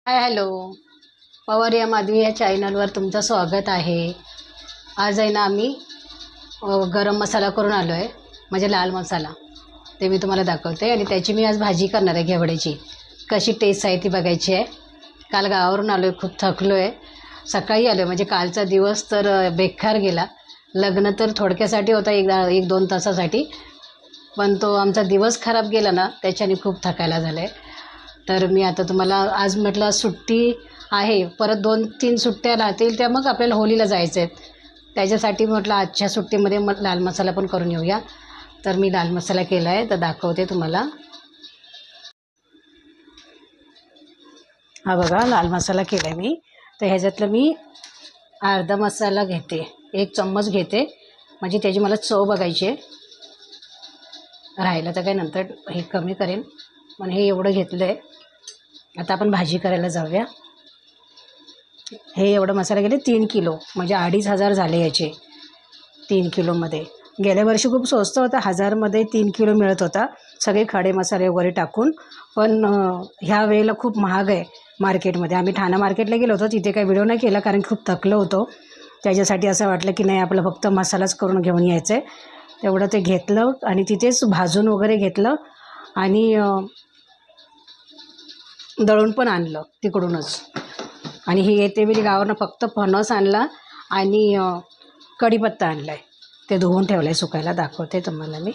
Hi hello. Pawar या माधवी या चॅनलवर तुमचं स्वागत आहे. आज आहे ना आम्ही गरम मसाला करून आलो आहे, म्हणजे लाल मसाला. ते मी तुम्हाला दाखवते आणि त्याची मी आज भाजी करणार आहे घेवड्याची. कशी टेस्ट आहे ती बघायची आहे. काल गावावरून आलो आहे, खूप थकलो आहे. सकाळी आलो आहे, म्हणजे कालचा दिवस तर बेकार गेला. लग्न तर थोडक्यासाठी होता, एक दोन तासासाठी, पण तो आमचा दिवस खराब गेला ना, त्याच्याने खूप थकायला झालं आहे. तर मी आता तुम्हाला आज म्हटलं सुट्टी आहे, परत 2-3 सुट्ट्या राहतील, त्या मग आपल्याला होलीला जायचं आहे. त्याच्यासाठी म्हटलं आजच्या सुट्टीमध्ये मग लाल मसाला पण करून येऊया. तर मी लाल मसाला केला आहे, तर दाखवते तुम्हाला. हा बघा, लाल मसाला केला आहे मी. तर ह्याच्यातलं मी अर्धा मसाला घेते, 1 चम्मच घेते, म्हणजे त्याची मला चव बघायची आहे. राहिलं तर काय नंतर हे कमी करेन, पण हे एवढं घेतलं आहे. आता आपण भाजी करायला जाऊया. हे एवढं मसाला गेले 3 किलो, म्हणजे 2,500 झाले याचे 3 किलोमध्ये. गेल्या वर्षी खूप स्वस्त होता, 1000मध्ये 3 किलो मिळत होता, सगळे खडे मसाले वगैरे टाकून. पण ह्या वेळेला खूप महाग आहे मार्केटमध्ये. आम्ही ठाणा मार्केटला गेलो होतो, तिथे काही व्हिडिओ नाही केला कारण खूप थकलो होतो. त्याच्यासाठी असं वाटलं की नाही, आपलं फक्त मसालाच करून घेऊन यायचं आहे. तेवढं ते घेतलं आणि तिथेच भाजून वगैरे घेतलं आणि दळून पण आणलं तिकडूनच. आणि हे येते वेळी गावावरनं फक्त फणस आणला आणि कढीपत्ता आणला आहे. ते धुवून ठेवलं आहे सुकायला, दाखवते तुम्हाला मी.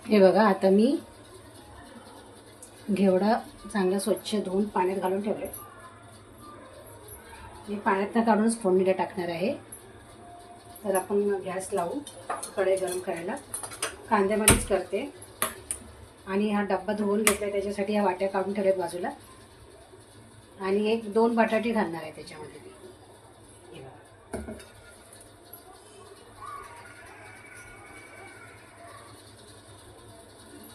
हे बघा, आता मी घेवडा चांगला स्वच्छ धुवून पाण्यात घालून ठेवले. मी पाण्यातनं काढूनच फोडणीला टाकणार आहे. तर आपण गॅस लावू, कढई गरम करायला. कांद्यामध्येच करते आणि हा डब्बा धुवून घेतला, त्याच्यासाठी ह्या वाट्या काढून ठेवल्यात बाजूला. आणि 1-2 बटाटे घालणार आहे त्याच्यामध्ये. हे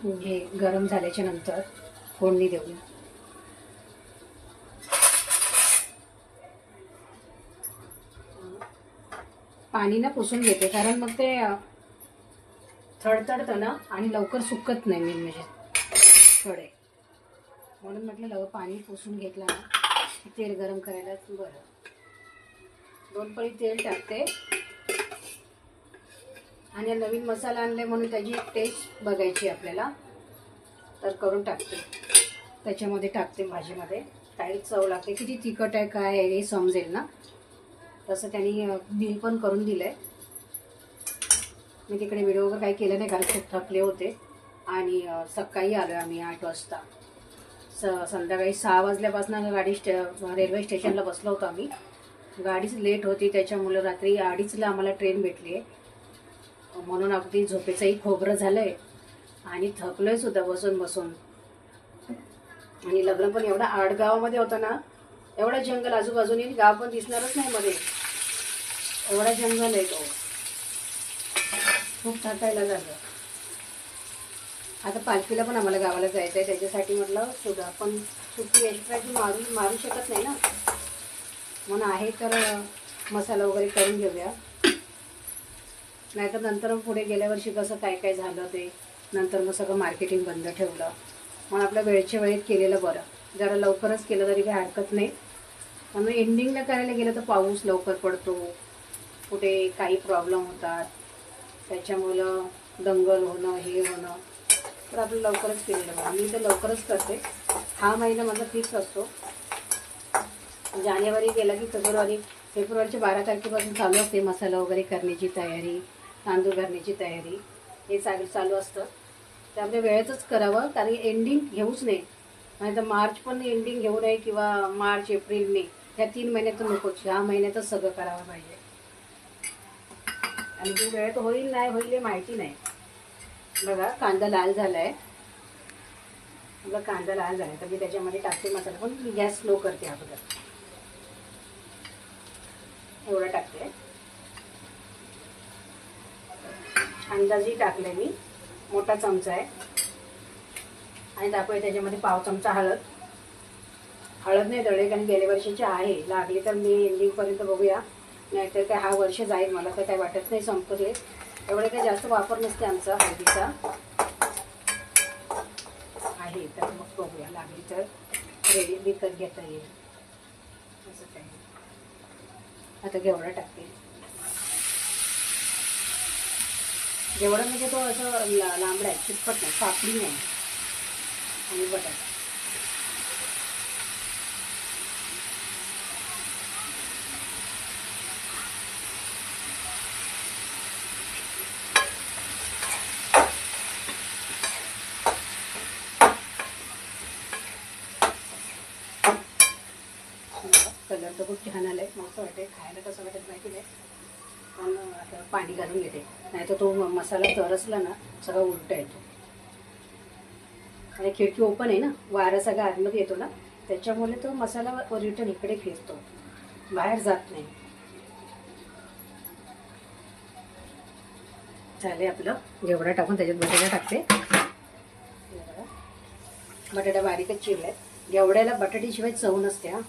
बघा, हे गरम झाल्याच्या नंतर फोडणी देऊन पाणी ना पुसून घेते, कारण मग ते थडथडतं ना आणि लवकर सुकत नाही मेन म्हणजे कडे. म्हणून म्हटलं पाणी पुसून घेतलं ना, तेल गरम करायला बरं. 2 पळी तेल टाकते आणि नवीन मसाला आणले म्हणून त्याची टेस्ट बघायची आपल्याला, तर करून टाकते. त्याच्यामध्ये टाकते भाजीमध्ये, काय चव लागते, किती तिखट आहे काय आहे हे समजेल ना. तसं त्यांनी बिल पण करून दिलं आहे. मी तिकडे व्हिडिओ वगैरे काही केलं नाही कारण खूप थकले होते. आणि सकाळी आलो आहे आम्ही 8 वाजता. संध्याकाळी 6 वाजल्यापासून रेल्वे स्टेशनला बसलो होतो आम्ही. गाडीच लेट होती, त्याच्यामुळे रात्री 2:30ला आम्हाला ट्रेन भेटली आहे. म्हणून अगदी झोपेचंही खोबरं झालं आहे आणि थकलोय सुद्धा बसून बसून. आणि लग्न पण एवढा आडगावामध्ये होतं ना, एवढा जंगल आजूबाजूने, गाव पण दिसणारच नाही मध्ये, एवढा जंगल आहे तो. खूप थकायला झालं. आता पालखीला पण आम्हाला गावाला जायचं आहे, त्याच्यासाठी म्हटलं सुद्धा पण सुट्टी एक्स्ट्राची मारू शकत नाही ना, म्हणून आहे तर मसाला वगैरे करून घेऊया. नाहीतर नंतर पुढे गेल्या वर्षी कसं काय काय झालं ते, नंतर मग सगळं मार्केटिंग बंद ठेवलं. म्हणून आपल्या वेळच्या वेळेत केलेलं बरं. जरा लवकरच केलं तरी काही हरकत नाही. पण एंडिंगला करायला गेलं तर पाऊस लवकर पडतो, कुठे काही प्रॉब्लेम होतात, त्याच्यामुळं दंगल होणं हे होणं. तर आपलं लवकरच केलेलं बरं. मी तर लवकरच करते. हा महिना माझा फिक्स असतो. जानेवारी गेला की फेब्रुवारीच्या 12 तारखेपासून चालू असते मसाला वगैरे करण्याची तयारी, तांदूळ करण्याची तयारी, हे चालू असतं. त्यामुळे वेळेतच करावं, कारण एंडिंग घेऊच नाही. नाही तर मार्च पण एंडिंग घेऊ नये, किंवा मार्च एप्रिल मे ह्या 3 महिन्यात नकोच. ह्या महिन्यातच सगळं करावं पाहिजे. आणि ती वेळेत होईल नाही होईल हे माहिती नाही. बघा, कांदा लाल झाला आहे. बघा, कांदा लाल झाला तर मी त्याच्यामध्ये टाकते मसाला, पण मी गॅस स्लो करते अगोदर. एवढा टाकते, अंदाजी टाकले मी, मोठा चमचा आहे. आणि दाखवते त्याच्यामध्ये पाव चमचा हळद नाही दळे, कारण गेल्या वर्षीची आहे. लागली तर मी एंडिंगपर्यंत बघूया, नाहीतर काय हा वर्ष जाईल. मला तर काय वाटत नाही संपते. एवढे काही जास्त वापर नसते आमचा हळदीचा आहे, तर मग बघूया लागली तर रेडी विकत घेता येईल असं काही. आता घेवडा टाकते. घेवडा म्हणजे तो असं लांबडा आहे, चिटपट नाही, पापडी नाही. आणि बटाटा कलर तर खूप छान आलाय, मस्त वाटते खायला. कसं वाटत माहिती नाही, पण आता पाणी घालून घेते, नाही तर तो मसाला तरसला ना सगळा उलटा येतो. आणि खिडकी ओपन आहे ना, वारा सगळा आतमध्ये येतो ना, त्याच्यामुळे तो मसाला रिटर्न इकडे फिरतो, बाहेर जात नाही. चालेल आपलं घेवडा टाकून त्याच्यात बटाटा टाकते. बटाटा बारीकच चिरलाय. घेवड्याला बटाट्याशिवाय चव नसते. हा,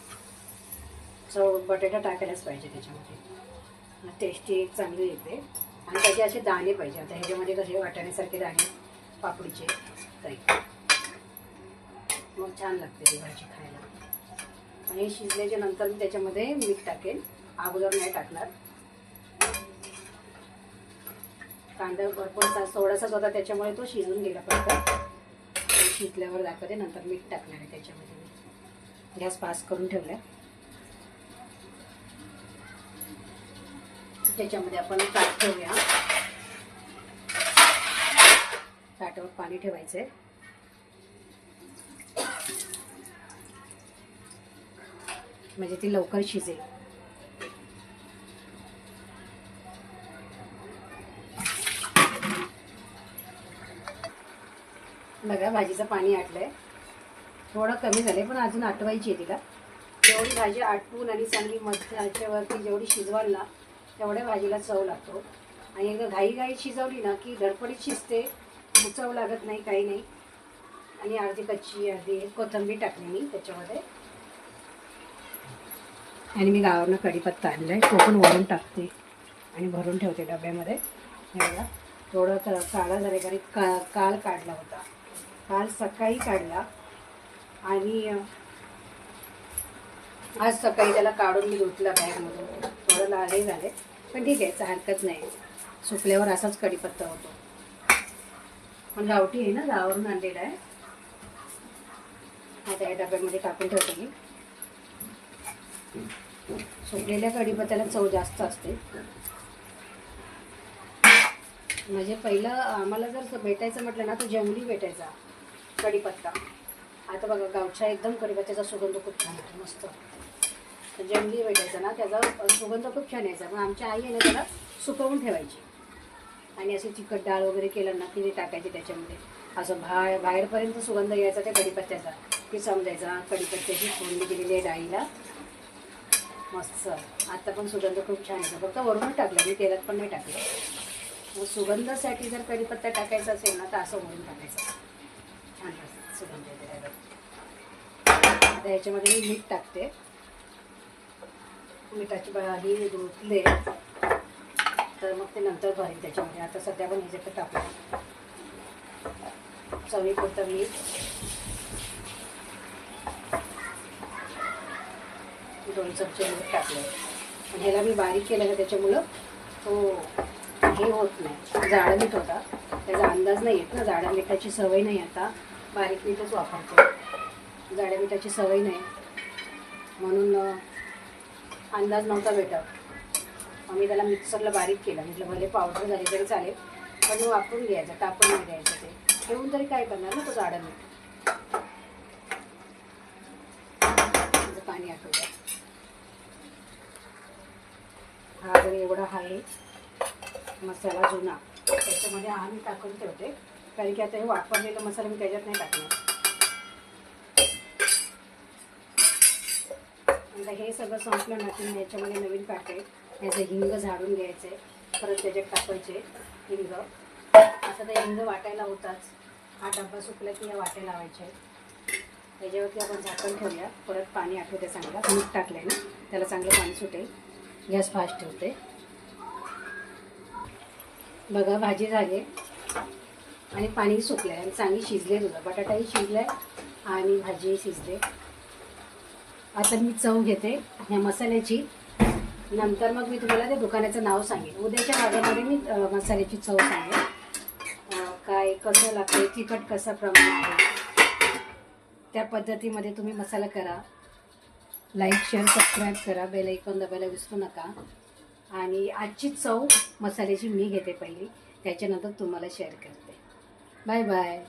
चव बटाटा टाकायलाच पाहिजे त्याच्यामध्ये, टेस्टी एक चांगली येते. आणि त्याचे असे दाणे पाहिजे. आता ह्याच्यामध्ये कसे वाटाण्यासारखे दाणे पापडीचे तरी मग छान लागते ती भाजी खायला. आणि शिजल्याच्या नंतर मी त्याच्यामध्ये मीठ टाकेन, अगोदर नाही टाकणार. कांदा भरपूर थोडासाच होता त्याच्यामुळे तो शिजून गेला पटकन. शिजल्यावर दाखवते, नंतर मीठ टाकणार आहे त्याच्यामध्ये. मी गॅस पास करून ठेवलाय. त्याच्यामध्ये आपण ताट ठेवूया. ताटावर पाणी ठेवायचंय. म्हणजे ती लवकर शिजेल. बघा भाजीचं पाणी आटलंय, थोडं कमी झालंय, पण अजून आटवायची आहे तिला. जेवढी भाजी आटवून आणि चांगली मध्यवरती जेवढी शिजवाल ना, तेवढ्या भाजीला चव लागतो. आणि एकदा घाई शिजवली ना की धडपडीत शिजते, चव लागत नाही, काही नाही. आणि अर्धी कच्ची अर्धी कोथिंबीर टाकली मी त्याच्यामध्ये. आणि मी गावावरनं कढीपत्ता आणलाय, तो पण वरून टाकते आणि भरून ठेवते डब्यामध्ये. हे बघा, थोडं काळा झाले, कारण काल काढला होता, काल सकाळी काढला. आणि आज सकाळी त्याला काढून मी धुतला बॅगमधून. थोडं लालही झाले, पण ठीक आहे, हरकत नाही. सुकल्यावर असाच कढीपत्ता होतो. पण गावठी आहे ना, गावावरून आणलेला आहे. आता या डब्यामध्ये टाकून ठेवते मी. सुकलेल्या कढीपत्त्याला चव जास्त असते. म्हणजे पहिलं आम्हाला जर भेटायचं म्हटलं ना, तर जंगली भेटायचा कढीपत्ता. आता बघा गावच्या एकदम कढीपत्त्याचा सुगंध खूप छान येतो, मस्त. तर जंगली भेटायचा ना, त्याचा सुगंध खूप छान यायचा. पण आमच्या आई आहे ना, त्याला सुकवून ठेवायची. आणि असे तिखट डाळ वगैरे केलं ना की ते टाकायचे त्याच्यामध्ये. असं बाहेरपर्यंत सुगंध यायचा त्या कढीपत्त्याचा, की समजायचा कढीपत्त्याची फोडणी दिलेली आहे डाळीला, मस्त. आता पण सुगंध खूप छान येतो. फक्त वरूनच टाकलं मी, तेलात पण नाही टाकलं. मग सुगंधासाठी जर कढीपत्ता टाकायचा असेल ना, तर असं वरून टाकायचं, छान सुगंध येते त्याला. आता ह्याच्यामध्ये मी मीठ टाकते. मिठाची ही धुतले तर मग ते नंतर भरेल त्याच्यामध्ये. आता सध्या पण ह्याच्यात टाकलं चवीपुरतं मीठ. 2 चमचे मीठ टाकलं. आणि ह्याला मी बारीक केलं का त्याच्यामुळं तो हे होत नाही, जाडा मीठ होता, त्याचा अंदाज नाही येत ना. जाड्या मिठाची सवय नाही, आता बारीक मीठच वापरतो. जाड्या मिठाची सवय नाही म्हणून अंदाज नव्हता भेटत. मी त्याला मिक्सरला बारीक केलं. म्हटलं भले पावडर झाली तरी चालेल, पण वापरून घ्यायचं, टाकून नाही द्यायचं. ते ठेवून तरी काय करणार ना तो जाडा मीठ. पाणी आठवलं. हा जर एवढा आहे मसाला जुना, त्याच्यामध्ये हा मी टाकून ठेवते, कारण की आता हे वापरलेला मसाला मी त्याच्यात नाही टाकणार. आता हे सगळं संपलं ना की याच्यामध्ये नवीन टाकते. याचं हिंग झाडून घ्यायचं आहे, परत त्याच्यात टाकायचे हिंग. असं तर हिंग वाटायला होताच. हा डब्बा सुकला की या वाट्या लावायच्या. त्याच्यावरती आपण झाकण ठेवूया. परत पाणी आठवते चांगलं, मीठ टाकलं आहे ना, त्याला चांगलं पाणी सुटेल. गॅस फास्ट ठेवते. बघा भाजी झाली आणि पाणी सुकलंय आणि चांगली शिजले तुला, बटाटाही शिजलाय आणि भाजीही शिजले. आता मी चव घेते ह्या मसाल्याची, नंतर मग मी तुम्हाला ते दुकानाचं नाव सांगेन. उद्याच्या भागामध्ये मी मसाल्याची चव सांगेन, काय कसं लागते, तिखट कसं प्रमाण आहे, त्या पद्धतीमध्ये तुम्ही मसाला करा. लाईक शेअर सबस्क्राईब करा, बेल आयकॉन दाबायला विसरू नका. आणि आजची चव मसाल्याची मी घेते पहिली, त्याच्यानंतर तुम्हाला शेअर करते. Bye bye.